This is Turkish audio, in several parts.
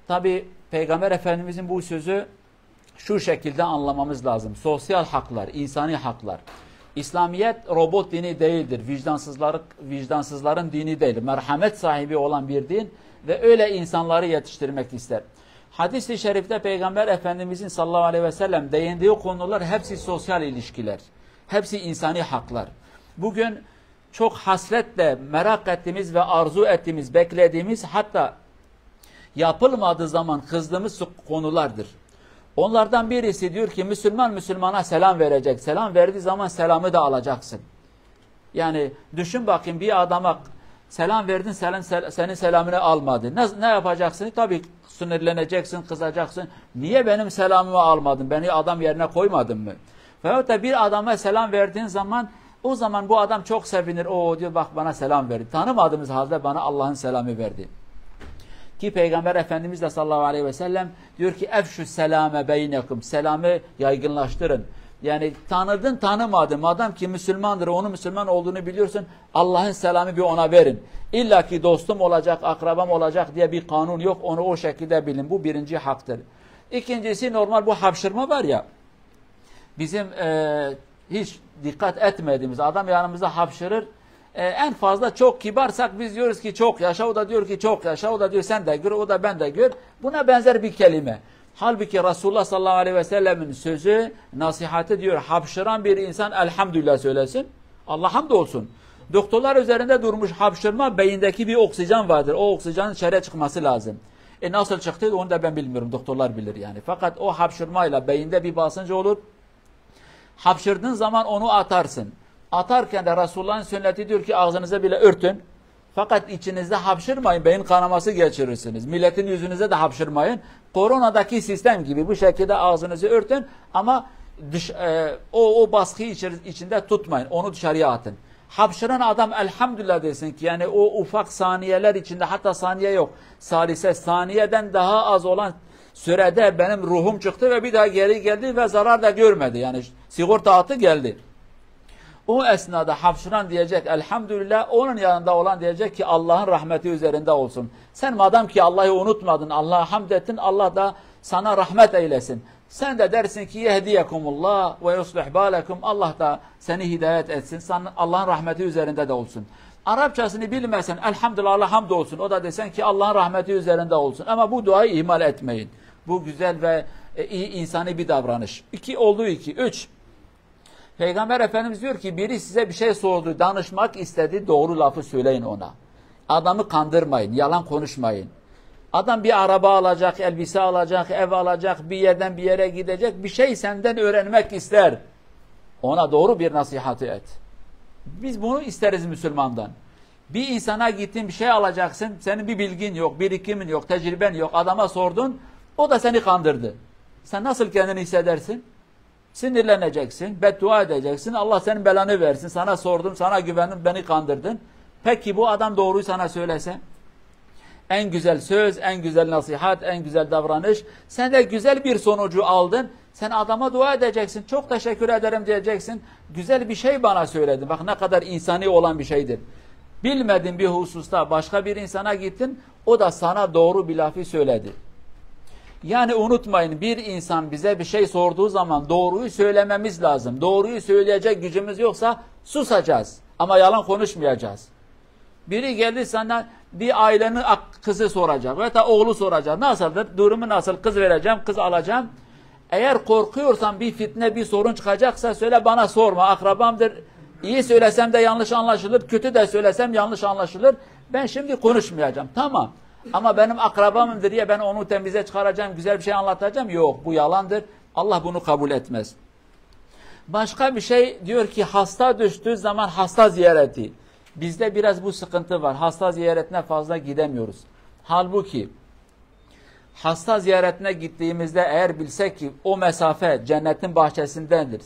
Tabi Peygamber Efendimizin bu sözü şu şekilde anlamamız lazım. Sosyal haklar, insani haklar. İslamiyet robot dini değildir. Vicdansızların dini değil. Merhamet sahibi olan bir din ve öyle insanları yetiştirmek ister. Hadis-i şerifte Peygamber Efendimizin sallallahu aleyhi ve sellem değindiği konular hepsi sosyal ilişkiler. Hepsi insani haklar. Bugün çok hasretle merak ettiğimiz ve arzu ettiğimiz, beklediğimiz, hatta yapılmadığı zaman kızdığımız konulardır. Onlardan birisi diyor ki Müslüman Müslümana selam verecek. Selam verdiği zaman selamı da alacaksın. Yani düşün bakayım, bir adama selam verdin, senin selamını almadı. Ne yapacaksın? Tabii sinirleneceksin, kızacaksın. Niye benim selamımı almadın? Beni adam yerine koymadın mı? Veyahut da bir adama selam verdiğin zaman, o zaman bu adam çok sevinir. O diyor bak bana selam verdi. Tanımadığımız halde bana Allah'ın selamı verdi. Ki Peygamber Efendimiz de sallallahu aleyhi ve sellem diyor ki efşü selame beynekum, selamı yaygınlaştırın. Yani tanıdın tanımadın, adam ki Müslümandır, onun Müslüman olduğunu biliyorsun, Allah'ın selamı bir ona verin. İlla ki dostum olacak, akrabam olacak diye bir kanun yok, onu o şekilde bilin. Bu birinci haktır. İkincisi, normal bu hapşırma var ya, bizim hiç dikkat etmediğimiz, adam yanımıza hapşırır. En fazla çok kibarsak biz diyoruz ki çok yaşa, o da diyor ki çok yaşa, o da diyor sen de gör, o da ben de gör. Buna benzer bir kelime. Halbuki Resulullah sallallahu aleyhi ve sellemin sözü, nasihatı diyor, hapşıran bir insan elhamdülillah söylesin, Allah hamdolsun. Doktorlar üzerinde durmuş, hapşırma beyindeki bir oksijen vardır. O oksijenin dışarıya çıkması lazım. Nasıl çıktı onu da ben bilmiyorum, doktorlar bilir yani. Fakat o hapşırmayla beyinde bir basınç olur. Hapşırdığın zaman onu atarsın. Atarken de Resulullah'ın sünneti diyor ki ağzınıza bile örtün. Fakat içinizde hapşırmayın. Beyin kanaması geçirirsiniz. Milletin yüzünüze de hapşırmayın. Koronadaki sistem gibi bu şekilde ağzınızı örtün. Ama o baskıyı içinde tutmayın. Onu dışarıya atın. Hapşıran adam elhamdülillah desin ki yani o ufak saniyeler içinde, hatta saniye yok, salise saniyeden daha az olan sürede benim ruhum çıktı ve bir daha geri geldi ve zarar da görmedi. Yani sigorta attı geldi. O esnada hapşıran diyecek elhamdülillah, onun yanında olan diyecek ki Allah'ın rahmeti üzerinde olsun. Sen madem ki Allah'ı unutmadın, Allah'a hamd ettin, Allah da sana rahmet eylesin. Sen de dersin ki yehdiyekumullah ve yuslih balekum, Allah da seni hidayet etsin, Allah'ın rahmeti üzerinde de olsun. Arapçasını bilmesen elhamdülillah, Allah hamd olsun, o da desen ki Allah'ın rahmeti üzerinde olsun. Ama bu duayı ihmal etmeyin. Bu güzel ve iyi insani bir davranış. Üç. Peygamber Efendimiz diyor ki biri size bir şey sordu, danışmak istedi, doğru lafı söyleyin ona. Adamı kandırmayın, yalan konuşmayın. Adam bir araba alacak, elbise alacak, ev alacak, bir yerden bir yere gidecek, bir şey senden öğrenmek ister. Ona doğru bir nasihatı et. Biz bunu isteriz Müslümandan. Bir insana gittin bir şey alacaksın, senin bir bilgin yok, birikimin yok, tecrüben yok, adama sordun, o da seni kandırdı. Sen nasıl kendini hissedersin? Sinirleneceksin, beddua edeceksin, Allah senin belanı versin, sana sordum, sana güvendim, beni kandırdın. Peki bu adam doğruyu sana söylese? En güzel söz, en güzel nasihat, en güzel davranış, sen de güzel bir sonucu aldın, sen adama dua edeceksin, çok teşekkür ederim diyeceksin, güzel bir şey bana söyledin, bak ne kadar insani olan bir şeydir. Bilmediğin bir hususta başka bir insana gittin, o da sana doğru bir lafı söyledi. Yani unutmayın, bir insan bize bir şey sorduğu zaman doğruyu söylememiz lazım. Doğruyu söyleyecek gücümüz yoksa susacağız ama yalan konuşmayacağız. Biri geldi sana, bir ailenin kızı soracak veya da oğlu soracak. Nasıldır? Durumu nasıl? Kız vereceğim, kız alacağım. Eğer korkuyorsan bir fitne, bir sorun çıkacaksa söyle, bana sorma. Akrabamdır. İyi söylesem de yanlış anlaşılır. Kötü de söylesem yanlış anlaşılır. Ben şimdi konuşmayacağım. Tamam. Ama benim akrabamdır diye ben onu temize çıkaracağım, güzel bir şey anlatacağım. Yok, bu yalandır. Allah bunu kabul etmez. Başka bir şey diyor ki hasta düştüğü zaman hasta ziyareti. Bizde biraz bu sıkıntı var. Hasta ziyaretine fazla gidemiyoruz. Halbuki hasta ziyaretine gittiğimizde eğer bilsek ki o mesafe cennetin bahçesindendir.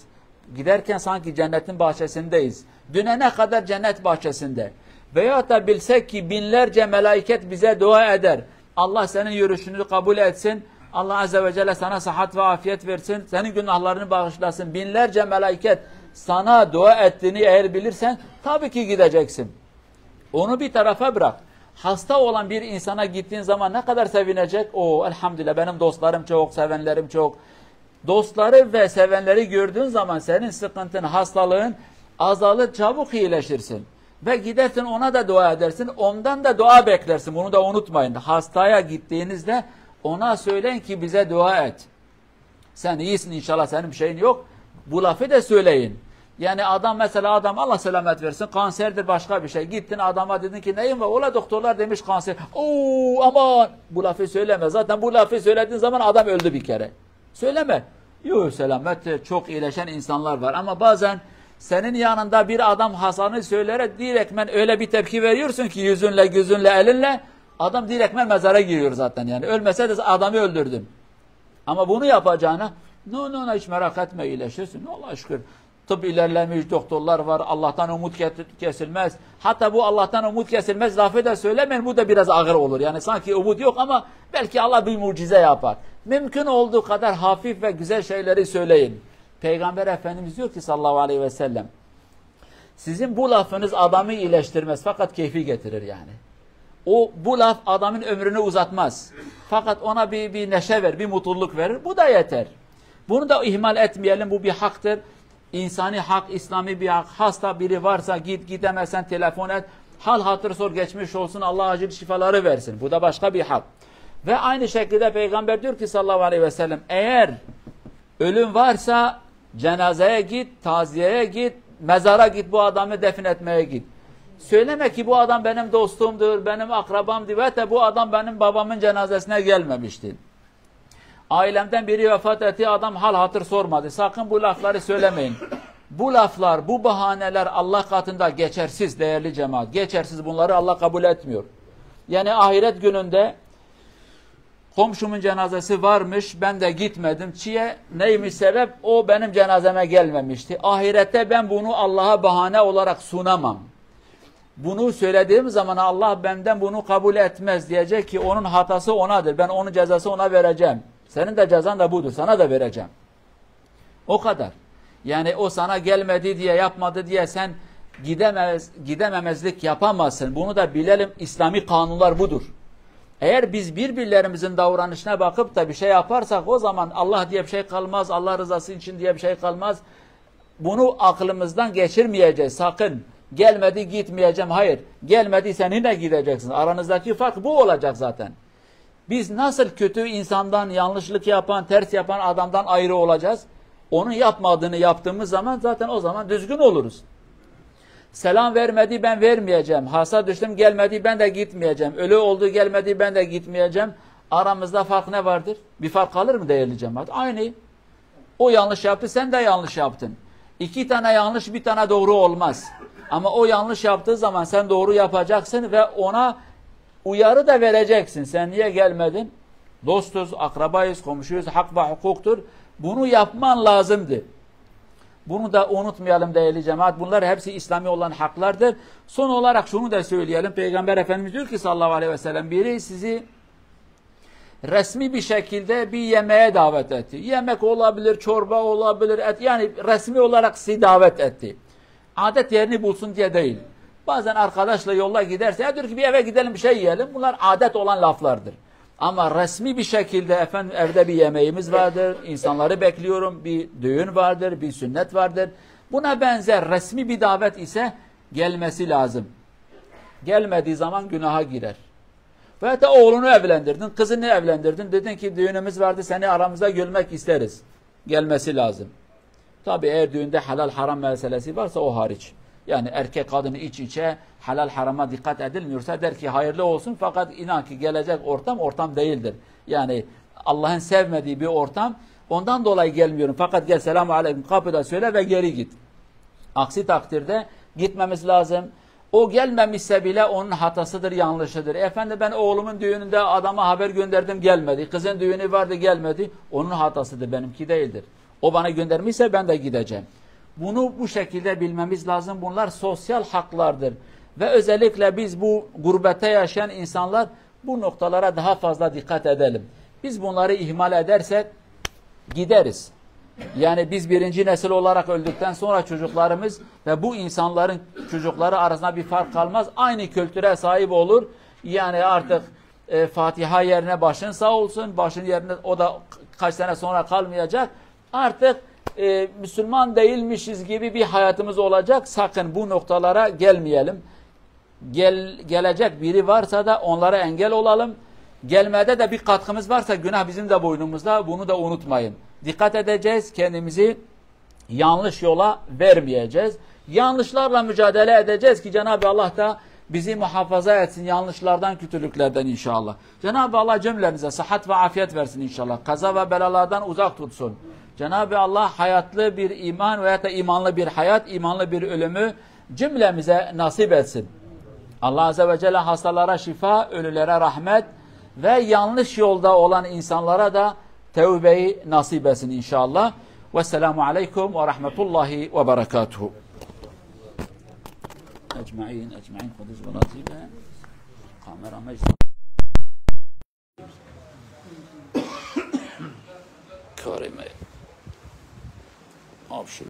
Giderken sanki cennetin bahçesindeyiz. Dönene kadar cennet bahçesinde. Veyahut da bilsek ki binlerce melaiket bize dua eder. Allah senin yürüyüşünü kabul etsin. Allah Azze ve Celle sana sıhhat ve afiyet versin. Senin günahlarını bağışlasın. Binlerce melaiket sana dua ettiğini eğer bilirsen tabii ki gideceksin. Onu bir tarafa bırak. Hasta olan bir insana gittiğin zaman ne kadar sevinecek? O elhamdülillah benim dostlarım çok, sevenlerim çok. Dostları ve sevenleri gördüğün zaman senin sıkıntın, hastalığın azalır, çabuk iyileşirsin. Ve gidersin ona da dua edersin, ondan da dua beklersin. Bunu da unutmayın. Hastaya gittiğinizde ona söyleyin ki bize dua et. Sen iyisin inşallah, senin bir şeyin yok. Bu lafı da söyleyin. Yani adam mesela Allah selamet versin, kanserdir başka bir şey. Gittin adama dedin ki neyin var? Ola doktorlar demiş kanser. Oo aman, bu lafı söyleme. Zaten bu lafı söylediğin zaman adam öldü bir kere. Söyleme. Yok selamet, çok iyileşen insanlar var ama bazen senin yanında bir adam hasanı söyleyerek direktmen öyle bir tepki veriyorsun ki yüzünle, gözünle, elinle adam direktmen mezara giriyor zaten yani. Ölmese de adamı öldürdün. Ama bunu yapacağına no hiç merak etme iyileşirsin. Allah şükür. Tıp ilerlemiş, doktorlar var. Allah'tan umut kesilmez. Hatta bu Allah'tan umut kesilmez lafı da söylemeyin. Bu da biraz ağır olur. Yani sanki umut yok ama belki Allah bir mucize yapar. Mümkün olduğu kadar hafif ve güzel şeyleri söyleyin. Peygamber Efendimiz diyor ki sallallahu aleyhi ve sellem, sizin bu lafınız adamı iyileştirmez fakat keyfi getirir yani. Bu laf adamın ömrünü uzatmaz. Fakat ona bir neşe ver, bir mutluluk verir. Bu da yeter. Bunu da ihmal etmeyelim. Bu bir haktır. İnsani hak, İslami bir hak. Hasta biri varsa gidemezsen telefon et. Hal hatır sor, geçmiş olsun, Allah acil şifaları versin. Bu da başka bir hak. Ve aynı şekilde Peygamber diyor ki sallallahu aleyhi ve sellem, eğer ölüm varsa cenazeye git, taziyeye git, mezara git, bu adamı defin etmeye git. Söyleme ki bu adam benim dostumdur, benim akrabamdır ve de bu adam benim babamın cenazesine gelmemişti. Ailemden biri vefat etti, adam hal hatır sormadı. Sakın bu lafları söylemeyin. Bu laflar, bu bahaneler Allah katında geçersiz değerli cemaat. Geçersiz, bunları Allah kabul etmiyor. Yani ahiret gününde komşumun cenazesi varmış, ben de gitmedim. Çiğe neymiş sebep? O benim cenazeme gelmemişti. Ahirette ben bunu Allah'a bahane olarak sunamam. Bunu söylediğim zaman Allah benden bunu kabul etmez, diyecek ki onun hatası onadır. Ben onun cezası ona vereceğim. Senin de cezan da budur. Sana da vereceğim. O kadar. Yani o sana gelmedi diye, yapmadı diye sen gidememezlik yapamazsın. Bunu da bilelim. İslami kanunlar budur. Eğer biz birbirlerimizin davranışına bakıp da bir şey yaparsak o zaman Allah diye bir şey kalmaz. Allah rızası için diye bir şey kalmaz. Bunu aklımızdan geçirmeyeceğiz. Sakın. Gelmedi gitmeyeceğim. Hayır. Gelmediysen yine gideceksin. Aranızdaki fark bu olacak zaten. Biz nasıl kötü insandan, yanlışlık yapan, ters yapan adamdan ayrı olacağız? Onun yapmadığını yaptığımız zaman zaten o zaman düzgün oluruz. Selam vermedi, ben vermeyeceğim. Hasta düştüm, gelmedi, ben de gitmeyeceğim. Ölü oldu, gelmedi, ben de gitmeyeceğim. Aramızda fark ne vardır? Bir fark kalır mı değerli cemaat? Aynı. O yanlış yaptı, sen de yanlış yaptın. 2 tane yanlış, 1 tane doğru olmaz. Ama o yanlış yaptığı zaman sen doğru yapacaksın ve ona uyarı da vereceksin. Sen niye gelmedin? Dostuz, akrabayız, komşuyuz, hak ve hukuktur. Bunu yapman lazımdı. Bunu da unutmayalım değerli cemaat. Bunlar hepsi İslami olan haklardır. Son olarak şunu da söyleyelim. Peygamber Efendimiz diyor ki sallallahu aleyhi ve sellem, biri sizi resmi bir şekilde bir yemeğe davet etti. Yemek olabilir, çorba olabilir, et. Yani resmi olarak sizi davet etti. Adet yerini bulsun diye değil. Bazen arkadaşla yolla giderse ya diyor ki bir eve gidelim bir şey yiyelim. Bunlar adet olan laflardır. Ama resmi bir şekilde efendim evde bir yemeğimiz vardır. İnsanları bekliyorum. Bir düğün vardır, bir sünnet vardır. Buna benzer resmi bir davet ise gelmesi lazım. Gelmediği zaman günaha girer. Veya da oğlunu evlendirdin, kızını evlendirdin. Dedin ki düğünümüz vardı, seni aramızda görmek isteriz. Gelmesi lazım. Tabi eğer düğünde halal haram meselesi varsa o hariç. Yani erkek kadını iç içe halal harama dikkat edilmiyorsa der ki hayırlı olsun, fakat inan ki gelecek ortam değildir. Yani Allah'ın sevmediği bir ortam, ondan dolayı gelmiyorum. Fakat gel selamun aleyküm kapıda söyle ve geri git. Aksi takdirde gitmemiz lazım. O gelmemişse bile onun hatasıdır, yanlışıdır. Efendim ben oğlumun düğününde adama haber gönderdim gelmedi. Kızın düğünü vardı gelmedi. Onun hatasıdır, benimki değildir. O bana göndermişse ben de gideceğim. Bunu bu şekilde bilmemiz lazım. Bunlar sosyal haklardır. Ve özellikle biz bu gurbette yaşayan insanlar bu noktalara daha fazla dikkat edelim. Biz bunları ihmal edersek gideriz. Yani biz birinci nesil olarak öldükten sonra çocuklarımız ve bu insanların çocukları arasında bir fark kalmaz. Aynı kültüre sahip olur. Yani artık Fatiha yerine başın sağ olsun. Başın yerine o da kaç sene sonra kalmayacak. Artık Müslüman değilmişiz gibi bir hayatımız olacak. Sakın bu noktalara gelmeyelim. Gelecek biri varsa da onlara engel olalım. Gelmede de bir katkımız varsa günah bizim de boynumuzda. Bunu da unutmayın. Dikkat edeceğiz. Kendimizi yanlış yola vermeyeceğiz. Yanlışlarla mücadele edeceğiz ki Cenab-ı Allah da bizi muhafaza etsin yanlışlardan, kötülüklerden inşallah. Cenab-ı Allah cümlemize sıhhat ve afiyet versin inşallah. Kaza ve belalardan uzak tutsun. Cenab-ı Allah hayatlı bir iman veya da imanlı bir hayat, imanlı bir ölümü cümlemize nasip etsin. Allah Azze ve Celle hastalara şifa, ölülere rahmet ve yanlış yolda olan insanlara da tevbeyi nasip etsin inşallah. Vesselamu aleyküm ve rahmetullahi ve berekatuhu. Ecmaîn, Kudüs ve Latife. Kamera meclis. Karime. Abşur.